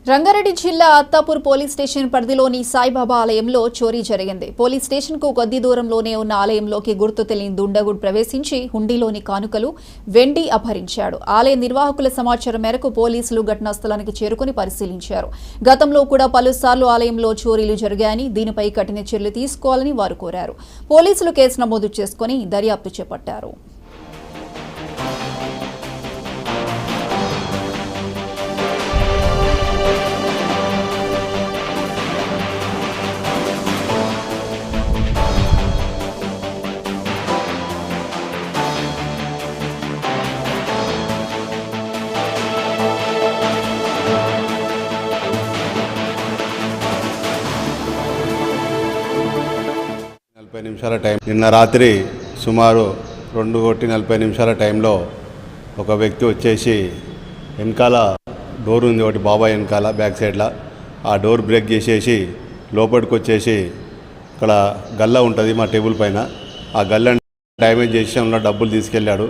రంగారెడ్డి జిల్లా Attapur police station పరిధిలోని సాయిబాబా ఆలయంలో చోరీ జరిగింది. పోలీస్ స్టేషన్ కు కొద్ది దూరంలోనే ఉన్న ఆలయంలోకి గుర్తు తెలియని దుండగుడు ప్రవేశించి హుండీలోని కానుకలు, వెండి అపహరించాడు. ఆలయ నిర్వాహకుల సమాచారం మేరకు పోలీసులు ఘటనా స్థలానికి చేరుకుని పరిశీలించారు. గతంలో కూడా పలుసార్లు ఆలయంలో చోరీలు జరిగాయని, దీనిపై కఠిన చర్యలు తీసుకోవాలని వారు కోరారు. పోలీసులు కేసు నమోదు చేసుకుని దర్యాప్తు చేపట్టారు. నిమిషాల టైం నిన్న రాత్రి సుమారు 2:40 టైంలో ఒక వ్యక్తి వచ్చేసి వెనకాల డోర్ ఉంది ఒకటి బాబాయ్ వెనకాల బ్యాక్ సైడ్లో ఆ డోర్ బ్రేక్ చేసేసి లోపలికి వచ్చేసి ఇక్కడ గల్ల ఉంటుంది మా టేబుల్ పైన ఆ గల్ల డ్యామేజ్ చేసి ఉన్న డబ్బులు తీసుకెళ్ళాడు.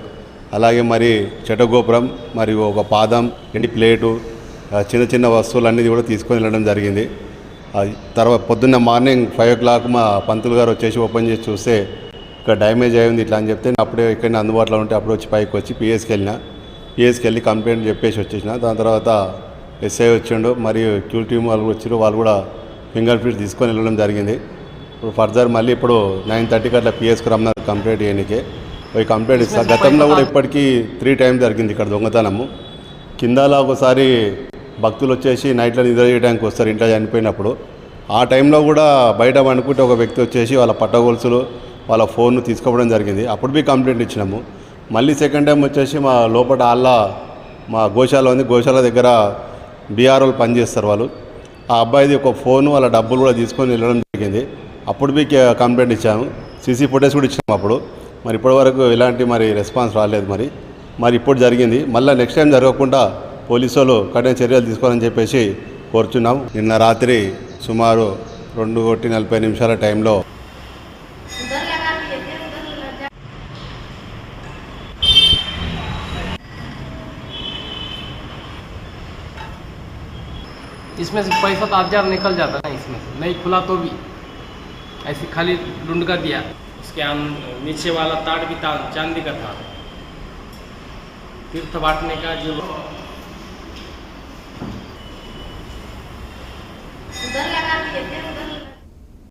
అలాగే మరి చెటగోపురం మరియు ఒక పాదం ఎండి ప్లేటు చిన్న చిన్న వస్తువులన్నీ కూడా తీసుకొని వెళ్ళడం జరిగింది. తర్వాత పొద్దున్న మార్నింగ్ 5 o'clock మా పంతులు గారు వచ్చేసి ఓపెన్ చేసి చూస్తే ఇక్కడ డ్యామేజ్ అయ్యింది ఇట్లా అని చెప్తే అప్పుడే ఇక్కడ అందుబాటులో ఉంటే అప్పుడు వచ్చి పైకి వచ్చి పిఎస్కి వెళ్ళి కంప్లైంట్ చెప్పేసి వచ్చేసిన. దాని తర్వాత ఎస్ఐ వచ్చిండు మరియు క్యూ టీమ్ వాళ్ళు వచ్చారు. వాళ్ళు కూడా ఫింగర్ ప్రింట్ తీసుకొని వెళ్ళడం జరిగింది. ఇప్పుడు ఫర్దర్ మళ్ళీ ఇప్పుడు 9:30కి అట్లా పిఎస్కి రమ్మన్నారు కంప్లైంట్ చేయడానికి. పోయి కంప్లైంట్ ఇస్తా. గతంలో కూడా ఇప్పటికీ 3 times జరిగింది ఇక్కడ దొంగతనము. కిందలా ఒకసారి భక్తులు వచ్చేసి నైట్లో నిద్ర చేయడానికి వస్తారు ఇంట్లో చనిపోయినప్పుడు. ఆ టైంలో కూడా బయట అనుకుంటే ఒక వ్యక్తి వచ్చేసి వాళ్ళ పట్టగొలుసులు వాళ్ళ ఫోన్ తీసుకోవడం జరిగింది. అప్పుడు కంప్లైంట్ ఇచ్చినాము. మళ్ళీ సెకండ్ టైం వచ్చేసి మా లోపల మా గోశాల ఉంది, గోశాల దగ్గర బీఆర్ఓలు పనిచేస్తారు వాళ్ళు. ఆ అబ్బాయిది ఒక ఫోను వాళ్ళ డబ్బులు కూడా తీసుకొని వెళ్ళడం జరిగింది. అప్పుడు కంప్లైంట్ ఇచ్చాము. సీసీ ఫుటేజ్ కూడా ఇచ్చాము అప్పుడు. మరి ఇప్పటివరకు ఎలాంటి రెస్పాన్స్ రాలేదు. మరి ఇప్పుడు జరిగింది. మళ్ళీ నెక్స్ట్ టైం జరగకుండా పోలీసు వాళ్ళు కఠిన చర్యలు తీసుకోవాలని చెప్పేసి కోరుచున్నాం. నిన్న రాత్రి సుమారు 2:40 టైంలో इसमें से पैसा तो 8,000 निकल जाता है, इसमें से नहीं खुला तो भी ऐसे खाली ढूंढ कर दिया। इसके नीचे वाला तार भी था चांदी का था, तीर्थ बांटने का जो उधर लगा दिए थे।